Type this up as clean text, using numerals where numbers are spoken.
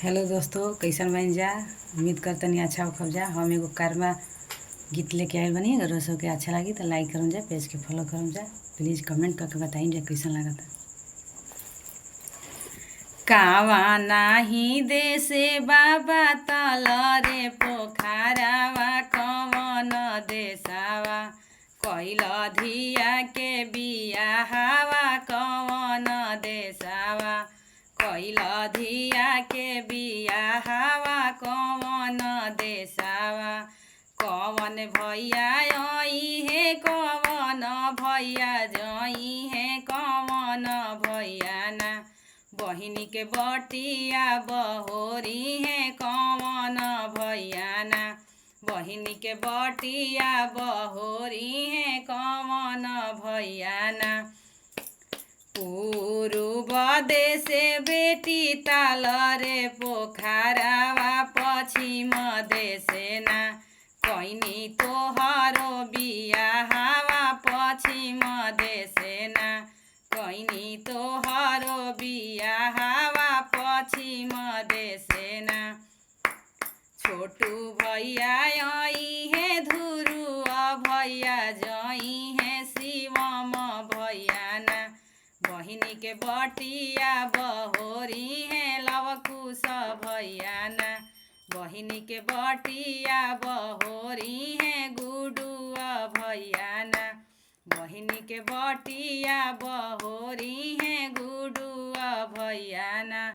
Hello दोस्तों, कैसन बन जा। उम्मीद करतनी अच्छा हो जा। हम एगो कारमा गीत लेके आयल बनी। अगर सबके अच्छा लगी तो लाइक करम जा, पेज के फॉलो करम जा। प्लीज़ कमेंट करके बताइन जा कैसन लगता। कावा नाही देसे बाबा तलरे पोखरावा कवन देसावा कैल धिया के बियाहवा कवन देसावा कैल धिया के बियाहवा कवन देसावा कवन भैया आई है कवन भैया जई है कवन भैया ना बहिनी के बटिया बहोरी है कवन भैया ना बहिनी के बटिया बहोरी है कवन भैया ना पूर्व देशे बेटी तालरे पोखरावा पश्चिम देशे ना कैनी तोहरो बियाहवा पश्चिम देशे ना कैनी तोहरो बियाहवा पश्चिम देशे ना छोटू भैया आई है धुरुआ भैया जई है शिवम भैया ना बहिनी के बटिया बहोरी है लवकुश भैया ना बहिनी के बटिया बहोरी है गुडुआ भैया ना बहिनी के बटिया बहोरी है गुडुआ भैया ना।